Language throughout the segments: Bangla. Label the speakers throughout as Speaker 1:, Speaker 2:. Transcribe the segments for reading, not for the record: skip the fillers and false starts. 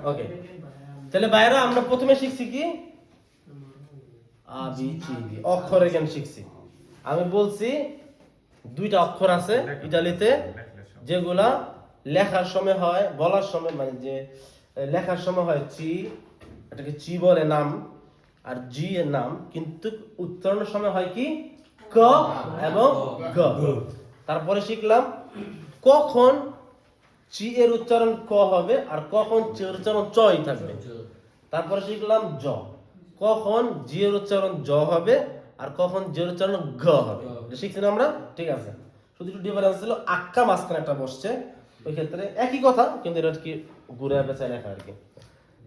Speaker 1: ওকে, তাহলে বাইরে আমরা প্রথমে শিখছি কি আ বি সি ডি, অক্ষরের জ্ঞান শিখছি। আমি বলছি দুইটা অক্ষর আছে ইতালিতে যেগুলা লেখার সময় হয়, বলার সময় মানে যে লেখার সময় হয় চি, এটাকে চি বলে নাম, আর জি এর নাম, কিন্তু উচ্চারণের সময় হয় কি ক এবং গ। তারপরে শিখলাম কখন চি এর উচ্চারণ ক হবে আর কখন চি এর উচ্চারণ চই থাকবে। তারপরে শিখলাম জ, কখন জি এর উচ্চারণ জ হবে আর কখন জি এর উচ্চারণ গ হবে। এটা শিখছি না আমরা? ঠিক আছে, শুধু একটু ডিফারেন্স ছিল আক্কা মাঝখানে একটা বসছে, ওই ক্ষেত্রে একই কথা কিন্তু এটা কি ঘুরে বেঁচায় লেখা আর কি।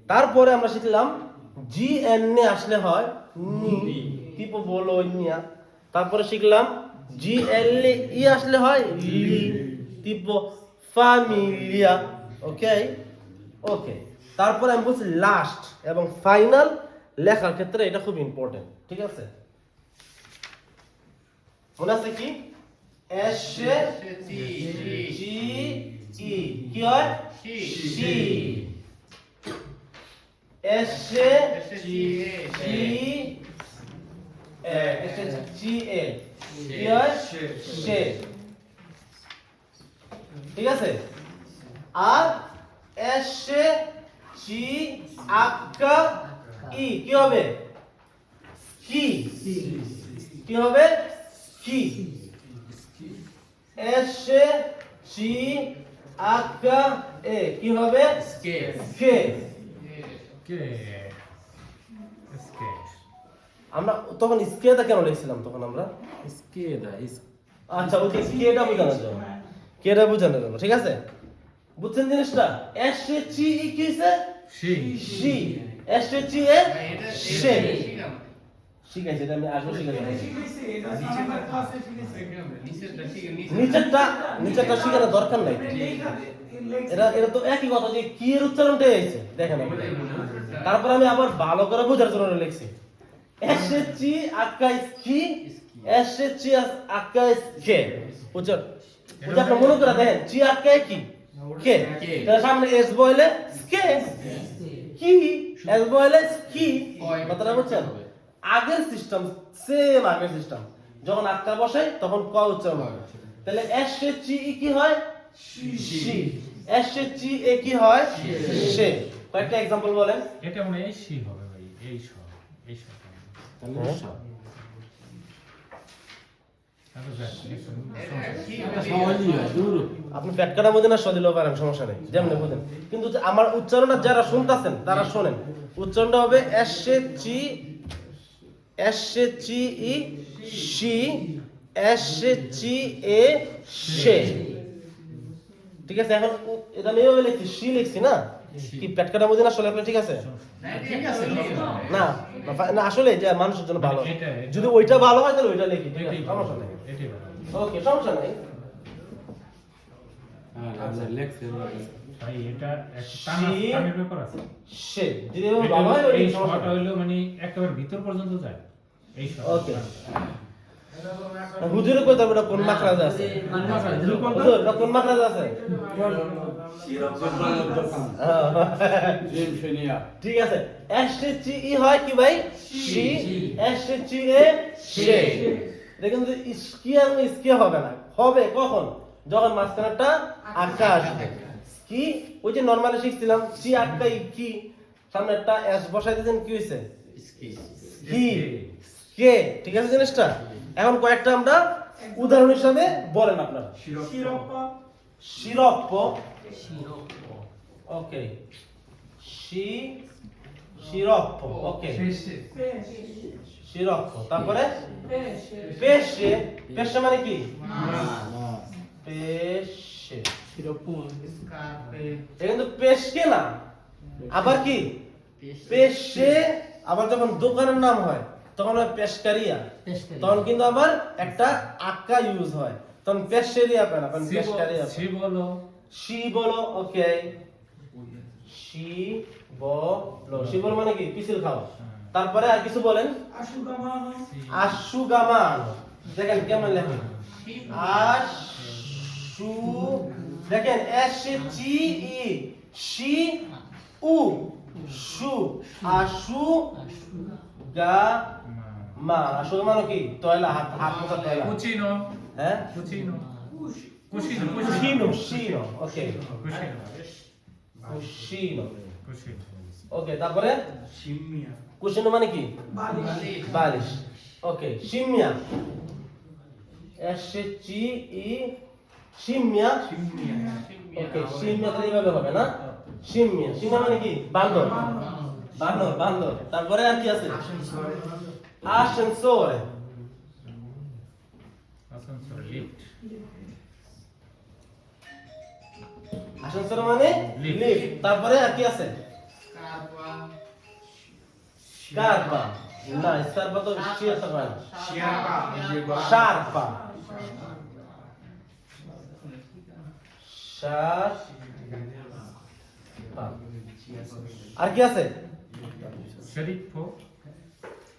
Speaker 1: তারপরে আমরা শিখলাম জি এন এ আসলে হয় নি, tipo বলো নিয়া। তারপরে শিখলাম জি এল ই আসলে হয় লি, tipo familia। ওকে ওকে, তারপরে আমি বলছি লাস্ট এবং ফাইনাল লেখার ক্ষেত্রে এটা খুব ইম্পর্টেন্ট, ঠিক আছে? মনে আছে কি এস জি ই কি হয় সি, এস জি এ, এস জি এ কি হয় সে, ঠিক আছে? আর এস জি আক্কা ই কি হবে কি, কি হবে কি, এস জি আক্কা এ কি হবে কে, কে কে। আমরা তখন স্কেটা কেন লিখছিলাম তখন আমরা
Speaker 2: Scheda,
Speaker 1: আচ্ছা ওই স্কেটা বোঝানোর জন্য, কেটা বোঝানোর জন্য, ঠিক আছে? বুঝছেন জিনিসটা? এস জি ই কিছে
Speaker 2: Sì.
Speaker 1: সি, এস জি এ সে শিখাইছে, এটা আমি আসলে শিখাইছি। নিচেরটা শিখানোর দরকার নাই, এটা তো একই কথা যে কি এর উচ্চারণটাই আছে দেখেন আপনি। তারপর আমি আবার ভালো করে বোঝার জন্য লিখছি এস জি আক্কা ইস কি, এস জি আক্কা ইস কে। বুঝছেন? বুঝা আপনি মনে করে দেখেন জি আক্কা কি কে, তার সামনে এস বলে কে, কি এস বলে কি, কথাটা বুঝছেন? আগের সিস্টেম সেম, আগের সিস্টেম যখন আক্কা বসাই তখন ক উচ্চারণ হয়, তাহলে এস জি ই কি হয় সি, এস জি এ কি হয় সে। কয়েকটা एग्जांपल বলেন।
Speaker 2: এটা মনে হয় সি হবে ভাই, এই সব এই সব
Speaker 1: হ্যাঁ? আপনি প্যাটকাটা মধ্যে না সদিলেও পারেন, সমস্যা নেই, যেমন বুঝেন। কিন্তু যে আমার উচ্চারণটা যারা শুনতাছেন তারা শোনেন, উচ্চারণটা হবে এস জি ই সি, এস জি এ সে, ঠিক আছে? এখন এটা আমি এভাবে লিখছি, সি লিখছি না, কি প্যাটকাটা মধ্যে না সলে, ঠিক আছে? না না আসলে যে মানুষের জন্য ভালো, যদি ওইটা ভালো হয় তাহলে ওইটা লিখি, ঠিক আছে, সমস্যা নেই। ওকে, সমস্যা নেই।
Speaker 2: ভাই এটা একটা টানের ব্যাপার আছে।
Speaker 1: সে যদি এভাবে ভালো হয় ওই
Speaker 2: এই
Speaker 1: সমস্যা
Speaker 2: শর্ট
Speaker 1: নেই।
Speaker 2: হইলো মানে একেবারে ভিতর পর্যন্ত যায় এই শর্ট।
Speaker 1: ওকে, হুজুরে কই তারপরে কোন মাখরাজ আছে? হুজুর এটা কোন মাখরাজ আছে? ঠিক আছে, এস জি ই হয় কি ভাই সি, এস জি এ সে। দেখুন যে ইসকি আর ইসকি হবে না, হবে কখন যখন মাঝখানেটা আক্কা আসবে। কি ওই যে নরমালি শিখছিলাম সি আক্কা ই কি, সামনে একটা এস বসাই দিয়েছেন কি হইছে কি কে, ঠিক আছে জিনিসটা? এখন কয়েকটা আমরা উদাহরণ হিসাবে বলেন আপনারা। শিরপ্প, ওকে, শিরপ্প, ওকে, শিরপ্প। তারপরে পেশে, পেশে মানে কি পেশে, এটা কিন্তু পেশকে না, আবার কি পেশে, আবার যখন দোকানের নাম হয় তখন হয় পেশকারিয়া, তখন কিন্তু আবার একটা আক্কা ইউজ হয়, তখন পেশেরিয়া পায় না, তখন পেশকারিয়া।
Speaker 2: সি বলো,
Speaker 1: শি বলো, ওকে, শি বলো, শি বলো মানে কি পিছিল খাও। তারপরে আর কিছু বলেন, আশুগামান, দেখেন কেমন লেখেন আশু, দেখেন এস জি ই সি উ সু আশু গা মা আশু মানে কি তয়লা হাত হাত মোছা তয়লা
Speaker 2: Cucino.
Speaker 1: হ্যাঁ
Speaker 2: Cucino. Cuscino.
Speaker 1: কুশিনো শিনো ওকে
Speaker 2: Cuscino.
Speaker 1: কুশিনো
Speaker 2: Cuscino.
Speaker 1: ওকে তারপরে কুশিনো মানে কি বালিশ ওকে শিমিয়া এস জি ই শিমিয়া ওকে শিমিয়া তাহলে এইভাবে হবে না শিমিয়া শিমিয়া মানে কি বান্দর বান্দর বান্দর তারপরে আর কি আছে আসেনসোরে
Speaker 2: Ascensore. Lift.
Speaker 1: আসেনসোরে মানে
Speaker 2: Lift.
Speaker 1: লিফট তারপরে আর কি আছে স্কারপা না স্কারপা তো শিয়ার তো হয় না শার্পা শার্পা আর কি আছে
Speaker 2: Sceriffo.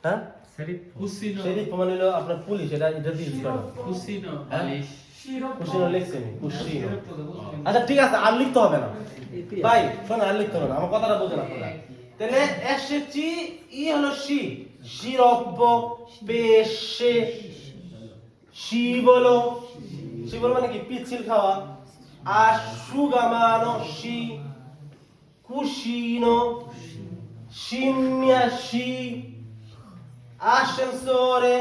Speaker 1: হ্যাঁ
Speaker 2: Sceriffo.
Speaker 1: শরীফ মানে হলো আপনার পুলিশ এটা এটা দিয়ে ইউজ করা
Speaker 3: Cusino,
Speaker 1: হ্যাঁ?
Speaker 3: বালিশ।
Speaker 1: কুশিনো লিখছি আমি কুশিনো আচ্ছা ঠিক আছে আর লিখতে হবে না ভাই শোনো আর লিখতে হবে না আমার কথাটা বোঝেন আপনারা তাহলে এসেছি ই হলো শি শিরব্য পেশে শিবলো শিবলো মানে কি পিচ্ছিল খাওয়া আসুগামানো শি কুশিনো শিম্যাশি আসেনসোরে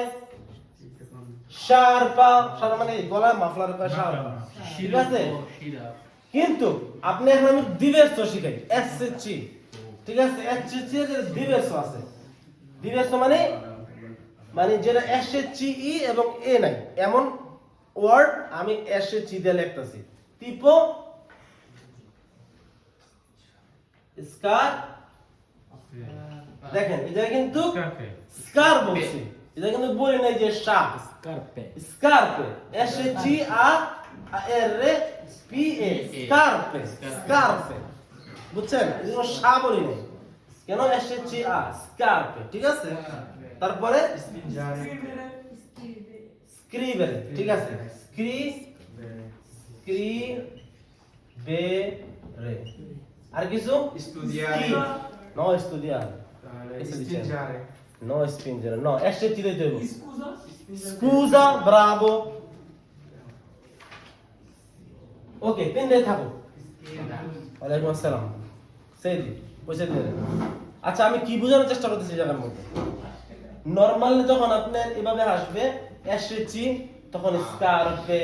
Speaker 1: শার্পা শার্পা মানে কি? গলায় মাফলার কয় শার্পা ঠিক আছে
Speaker 3: শিরা।
Speaker 1: কিন্তু আপনি এখন আমি দিবেশ শিখাই এসএসসি ঠিক আছে এসএসসি এর দিবেশ আছে দিবেশ মানে মানে যেটা এসএসসি ই এবং এ নাই এমন ওয়ার্ড আমি এসএসসি দিয়ে লিখতেছি tipo স্কার দেখেন এটা কিন্তু
Speaker 2: Scarpe.
Speaker 1: স্কার বলছি এটা কিন্তু বলি নাই যে শাপ
Speaker 3: Scarpe.
Speaker 1: Scarpe, S-C-A-R-P-E, scarpe, scarpe. বুঝছেন? এই জন্য সা বলি নাই। কেন S-C-A, scarpe, ঠিক আছে? তারপরে scrivere, ঠিক আছে? Scrivere. আর কিছু?
Speaker 4: Studiare.
Speaker 1: No, studiare. Questo dicendo.
Speaker 4: Spingere.
Speaker 1: No, spingere, no, S-C dei devo. Scusa, bravo. ওকে তিন দিয়ে থাকো ওয়ালাইকুম আসসালাম সেইদি পয়সা দিয়ে দেন। আচ্ছা আমি কি বোঝানোর চেষ্টা করতেছি জায়গার মধ্যে নরমাল যখন আপনার এভাবে আসবে এসেছি তখন স্কার্পে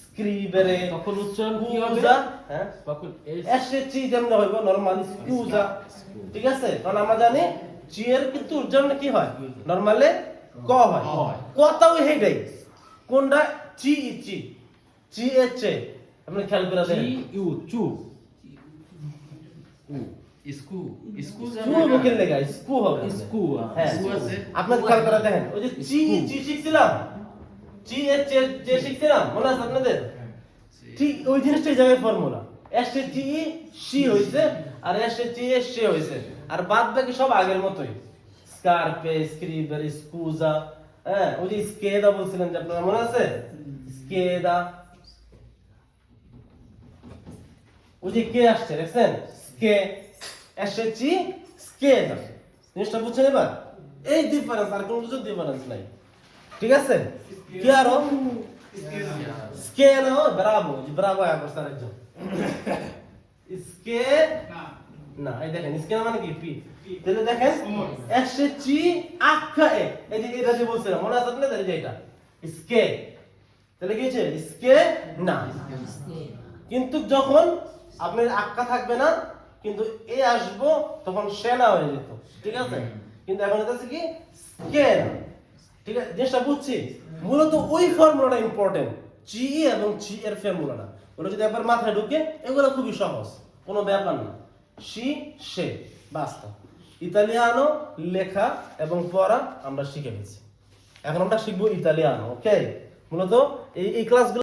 Speaker 1: স্ক্রিবেরে
Speaker 3: তখন উচ্চারণ কি হবে?
Speaker 1: স্কুজা, হ্যাঁ
Speaker 3: তখন
Speaker 1: এসেছি যেমন হইব নরমালি স্কুজা ঠিক আছে কারণ আমরা জানি জি এর কিন্তু উচ্চারণ কি হয় নরমালে ক হয়
Speaker 3: হয়।
Speaker 1: কথাও হেডাই কোনটা চি চি চি এর চে আপনি খেয়াল করে দেখেন
Speaker 3: চু স্কু স্কুজা
Speaker 1: স্কু মুখের লেগা স্কু হবে
Speaker 3: স্কু
Speaker 1: হ্যাঁ
Speaker 3: স্কু আছে
Speaker 1: আপনার খেয়াল করে দেখেন ওই যে চি চি শিখছিলাম চি এর চে চে শিখছিলাম মনে আছে আপনাদের ঠিক ওই জিনিসটা এই জায়গায় formula S A T E C হইছে আর এস এ টি এ সে হইছে আর বাদ বাকি সব আগের মতোই স্কার্পে স্ক্রিবার স্কুজা হ্যাঁ ওই যে স্কেদা বলছিলেন যে আপনারা মনে আছে স্কেদা ওই যে কে আসছে দেখছেন স্কে এসেছি স্কেদা জিনিসটা বুঝছেন এবার এই ডিফারেন্স আর কোনো কিছু ডিফারেন্স নাই ঠিক আছে কি আরো স্কে না ব্রাভো ব্রাভো আবার স্যার একজন স্কে না এই দেখেন স্কে মানে কি পি তাহলে দেখেন এসেছি আখ্যা এ এই যে এটা যে বলছিলাম মনে আছে আপনাদের যে এটা স্কে তাহলে কি হচ্ছে স্কে না কিন্তু যখন আপনার আখ্যা থাকবে না কিন্তু এ আসবো তখন সেনা হয়ে যেত ঠিক আছে কিন্তু এখন এটা হচ্ছে কি স্কে না ঠিক আছে জিনিসটা বুঝছি মূলত ওই ফর্মুলাটা ইম্পর্টেন্ট জি এবং জি এর ফর্মুলাটা ওটা যদি একবার মাথায় ঢুকে এগুলো খুবই সহজ কোনো ব্যাপার না সি সে বাস্তব ইতালিয়ানো লেখা এবং পড়া আমরা শিখে গেছি এখন আমরা শিখবো ইতালিয়ানো ওকে মূলত এই ক্লাসগুলো